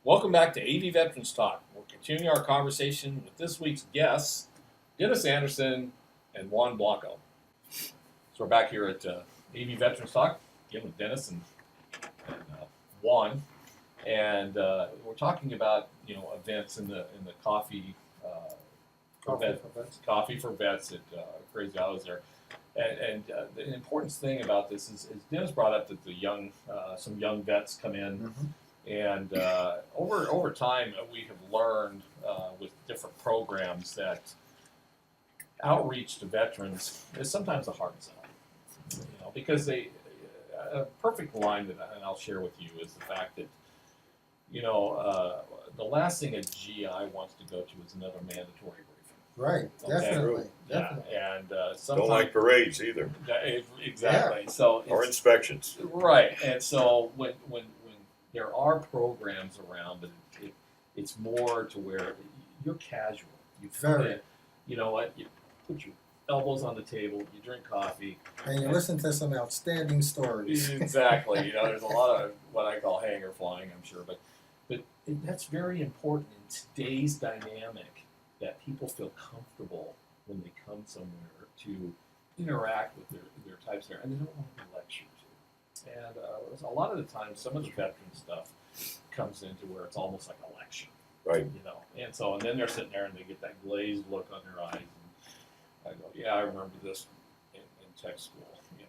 Welcome back to AV Veterans Talk. We're continuing our conversation with this week's guests, Dennis Anderson and Juan Blanco. So we're back here at AV Veterans Talk, again with Dennis and Juan, and we're talking about events in the coffee coffee for vets at Crazy Autos there. And the important thing about this is Dennis brought up that some young vets come in. Mm-hmm. And over time, we have learned with different programs that outreach to veterans is sometimes a hard sell, because a perfect line that I'll share with you is the fact that, the last thing a GI wants to go to is another mandatory briefing. Right, definitely. Yeah, Definitely. and Don't sometimes like parades either, exactly. Yeah. So or inspections. right, and so when there are programs around, but it's more to where you're casual. You come in, you know what? You put your elbows on the table, you drink coffee, And you listen to some outstanding stories. Exactly. There's a lot of what I call hanger flying, I'm sure, but that's very important in today's dynamic that people feel comfortable when they come somewhere to interact with their types there, and they don't want to be lectured to. And a lot of the time, some of the veteran stuff comes into where it's almost like a lecture, Right. And then they're sitting there and they get that glazed look on their eyes, and I go, "Yeah, I remember this in tech school," and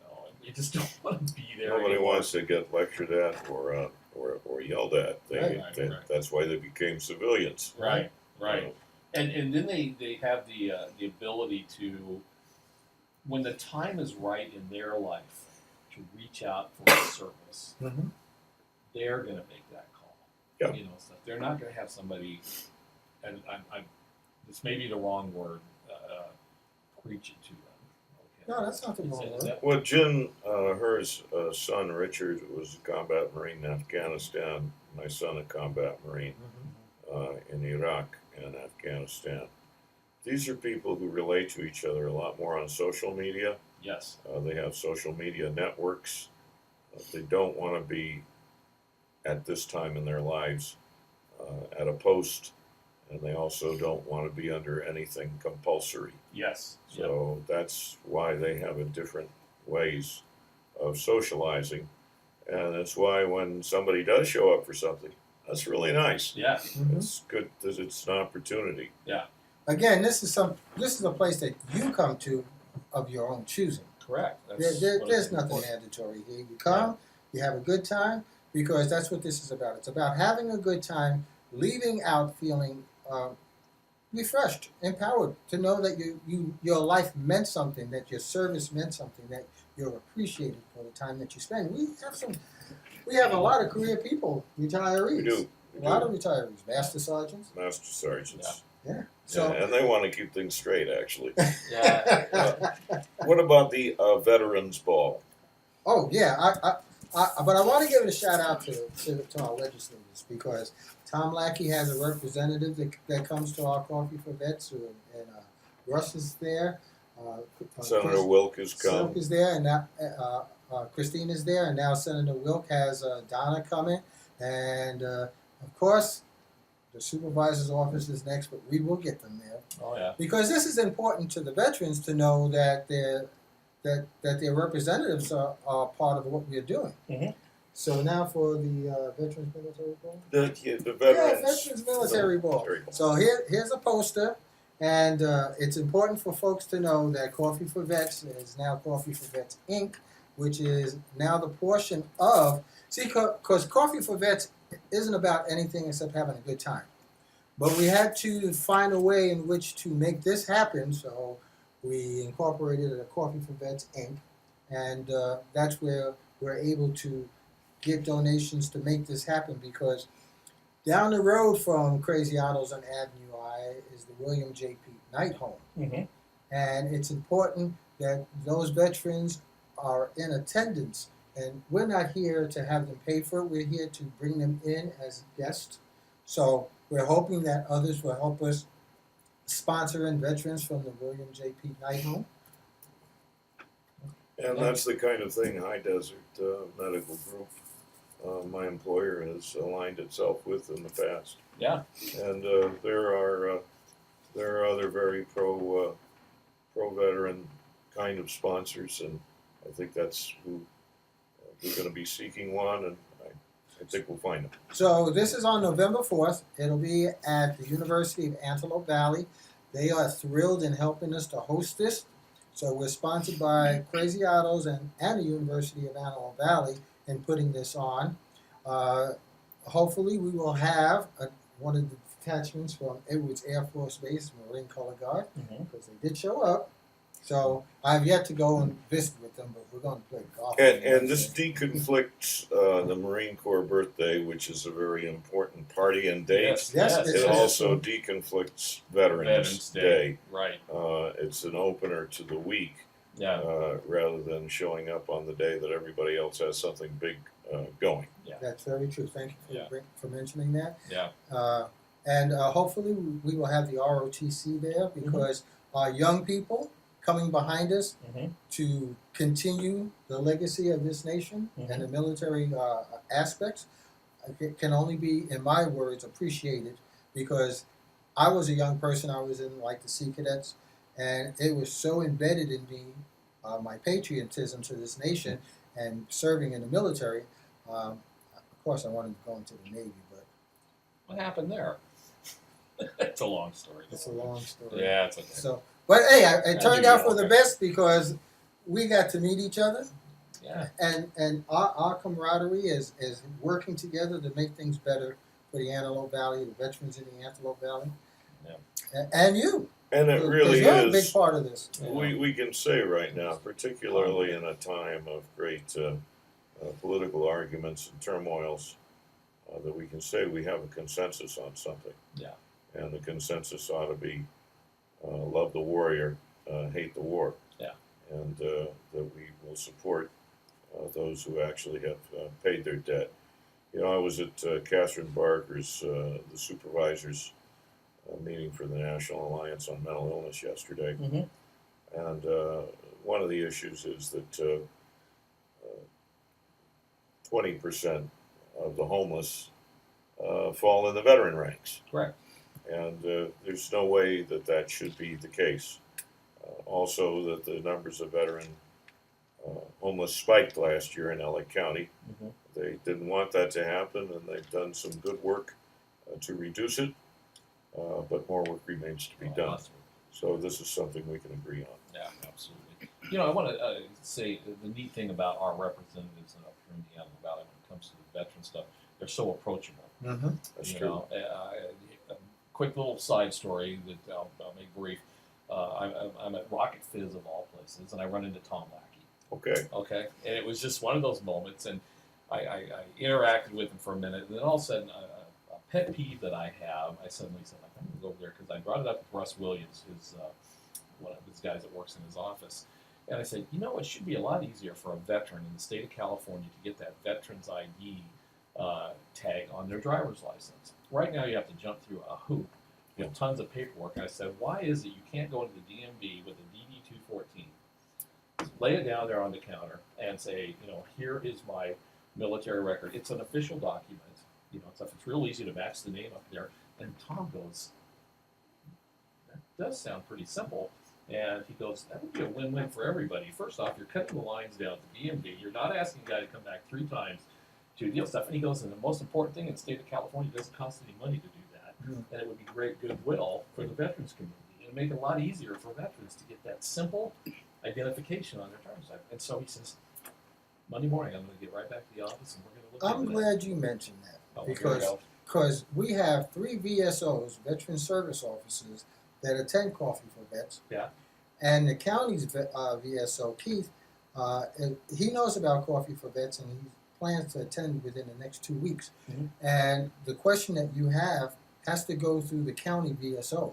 you just don't want to be there. Nobody anymore. wants to get lectured at or yelled at. Right. That's why they became civilians. Right. And then they have the ability to, when the time is right in their life, to reach out for a service. Mm-hmm. They're going to make that call. Yeah. Stuff. They're not going to have somebody, and this may be the wrong word, preach it to them. Okay. No, that's not the wrong word. Well, Jen, her son Richard was a combat marine in Afghanistan. My son a combat marine in Iraq and Afghanistan. These are people who relate to each other a lot more on social media. Yes. They have social media networks. They don't want to be, at this time in their lives, at a post, and they also don't want to be under anything compulsory. Yes. So that's why they have a different ways of socializing, and that's why when somebody does show up for something, that's really nice. Yeah. Mm-hmm. It's good because it's an opportunity. Yeah. Again, this is a place that you come to of your own choosing. Correct. There's nothing mandatory here. You come, you have a good time, because that's what this is about. It's about having a good time, leaving out feeling refreshed, empowered, to know that your life meant something, that your service meant something, that you're appreciated for the time that you spend. We have a lot of career people, retirees. We do. A lot of retirees, master sergeants. Master sergeants. Yeah. So. And they want to keep things straight, actually. Yeah. What about the Veterans Ball? Oh yeah, but I want to give a shout out to our legislators, because Tom Lackey has a representative that comes to our Coffee for Vets, and Russ is there. Senator Wilk has come. Silk is there, and now Christine is there, and now Senator Wilk has Donna coming, and of course the supervisor's office is next, but we will get them there. Oh yeah. Because this is important to the veterans to know that their representatives are part of what we're doing. Mm-hmm. So now for the Veterans Military Ball. The Veterans. Veterans Military Ball. So here's a poster, and it's important for folks to know that Coffee for Vets is now Coffee for Vets Inc., which is now the portion of, because Coffee for Vets isn't about anything except having a good time. But we had to find a way in which to make this happen, so we incorporated a Coffee for Vets Inc., and that's where we're able to get donations to make this happen, because down the road from Crazy Autos on Avenue I is the William J. P. Night Home. Mm-hmm. And it's important that those veterans are in attendance. And we're not here to have them pay for it. We're here to bring them in as guests. So we're hoping that others will help us sponsor in veterans from the William J. P. Night Home. And that's the kind of thing High Desert Medical Group my employer has aligned itself with in the past. Yeah. And there are other very pro veteran kind of sponsors, and I think that's who we're going to be seeking one, and I think we'll find them. So this is on November 4th. It'll be at the University of Antelope Valley. They are thrilled in helping us to host this. So we're sponsored by Crazy Autos and the University of Antelope Valley in putting this on. Hopefully we will have one of the detachments from Edwards Air Force Base, Marine Color Guard, because they did show up. So I've yet to go and visit with them, but we're going to play golf. And this deconflicts the Marine Corps birthday, which is a very important party and date. Yes, It also deconflicts Veterans Day. Right. It's an opener to the week, Yeah. rather than showing up on the day that everybody else has something big going. That's very true. Thank you Yeah. for mentioning that. Yeah. And hopefully we will have the ROTC there because our young people coming behind us to continue the legacy of this nation and the military aspects can only be, in my words, appreciated, because I was a young person. I was in like the Sea Cadets, and it was so embedded in me, my patriotism to this nation and serving in the military. Of course, I wanted to go into the Navy, but What happened there? It's a long story. it's a long story. Yeah, it's okay. So, but hey, it turned out for the Okay. best because we got to meet each other, Yeah. and our camaraderie is working together to make things better for the Antelope Valley, the veterans in the Antelope Valley, and you. And it 'Cause really you're a big is. part of this. We can say right now, particularly in a time of great political arguments and turmoils, that we can say we have a consensus on something. Yeah. And the consensus ought to be love the warrior, hate the war. Yeah. And that we will support those who actually have paid their debt. You know, I was at Catherine Barker's, the supervisors' meeting for the National Alliance on Mental Illness yesterday. And one of the issues is that 20% of the homeless fall in the veteran ranks. Correct. And there's no way that that should be the case. Also, that the numbers of veteran homeless spiked last year in LA County. They didn't want that to happen, and they've done some good work to reduce it, but more work remains to be done. Awesome. So this is something we can agree on. Yeah, absolutely. You know, I want to say the neat thing about our representatives up here in the Antelope Valley when it comes to the veteran stuff, they're so approachable. That's You true. know, a quick little side story that I'll make brief. I'm at Rocket Fizz of all places, and I run into Tom Lackey. Okay. Okay, and it was just one of those moments, and I interacted with him for a minute, and then all of a sudden, a pet peeve that I have, I suddenly said, I'm going to go over there, because I brought it up with Russ Williams, one of his guys that works in his office, and I said, you know, it should be a lot easier for a veteran in the state of California to get that veteran's ID tag on their driver's license. Right now, you have to jump through a hoop. You have tons of paperwork. And I said, why is it you can't go into the DMV with a DD-214, lay it down there on the counter, and say, you know, here is my military record. It's an official document. You know, it's real easy to match the name up there. And Tom goes, that does sound pretty simple. And he goes, that would be a win-win for everybody. First off, you're cutting the lines down at the DMV. You're not asking the guy to come back 3 times to deal stuff. And he goes, and the most important thing in the state of California, it doesn't cost any money to do that. And it would be great goodwill for the veterans community. It would make it a lot easier for veterans to get that simple identification on their driver's license. And so he says, Monday morning, I'm going to get right back to the office and we're going to look I'm into glad you mentioned that that. Oh, here we go. because we have 3 VSOs, Veteran Service Officers, that attend Coffee for Vets. Yeah. And the county's VSO, Keith, he knows about Coffee for Vets, and he plans to attend within the next 2 weeks. And the question that you have has to go through the county VSO.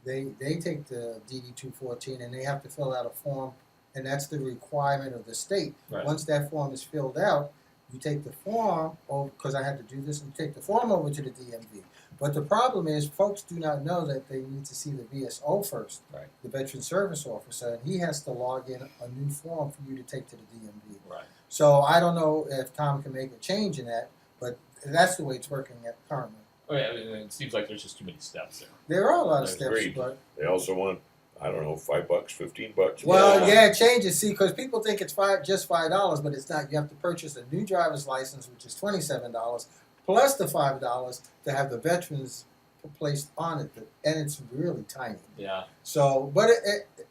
They take the DD-214 and they have to fill out a form, and that's the requirement of the state. Right. Once that form is filled out, you take the form, because I had to do this, and you take the form over to the DMV. But the problem is, folks do not know that they need to see the VSO first, Right. the Veteran Service Officer, and he has to log in a new form for you to take to the DMV. Right. So I don't know if Tom can make a change in that, but that's the way it's working at currently. Oh, yeah, I mean, it seems like there's just too many steps there. There are a lot of That's steps, agreed. but They also want, I don't know, $5, $15. well, Yeah. yeah, it changes. See, because people think it's just $5, but it's not. You have to purchase a new driver's license, which is $27, plus the $5 to have the veterans placed on it, and it's really tiny. Yeah. So, but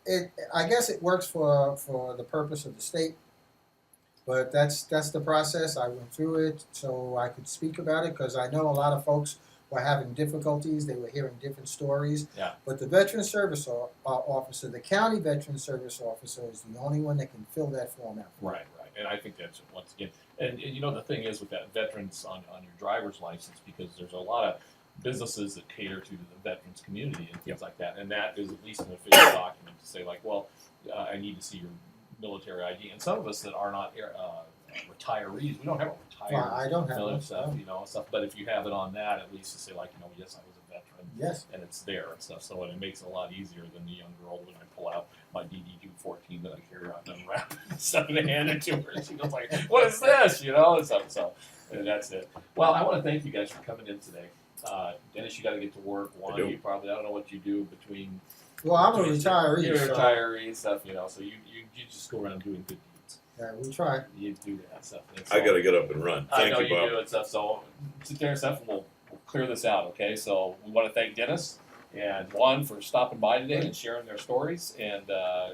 it I guess it works for the purpose of the state. But that's the process. I went through it so I could speak about it because I know a lot of folks were having difficulties. They were hearing different stories. Yeah. But the Veteran Service Officer, the County Veteran Service Officer, is the only one that can fill that form out. Right. And I think that's, once again, and you know, the thing is with that veterans on your driver's license, because there's a lot of businesses that cater to the veterans community and things like that, and that is at least an official document to say, like, well, I need to see your military ID. And some of us that are not retirees, we don't have a retired Well, I don't have military one, stuff, no. you know, stuff. But if you have it on that, at least to say, like, you know, yes, I was a veteran, Yes. and it's there and stuff. So it makes it a lot easier than the young girl when I pull out my DD-214 that I carry around and unwrap and stuff and hand it to her. She goes like, "What is this?" You know, and stuff. So and that's it. Well, I want to thank you guys for coming in today. Dennis, you got to get to work. Juan, do. you probably, I don't know what you do between. Well, I'm a between- retiree. You're a so, retiree and stuff, you know. So you just go around doing good deeds. yeah, we try. You do that stuff. And I so- got to get up and run. I Thank know you, you Bob. do and stuff. So sit there and stuff, and we'll clear this out. Okay. So we want to thank Dennis and Juan for stopping by today and sharing their stories and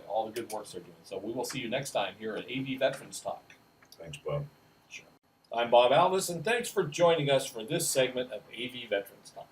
all the good work they're doing. So we will see you next time here at AV Veterans Talk. Thanks, Bob. Sure. I'm Bob Alvis, and thanks for joining us for this segment of AV Veterans Talk.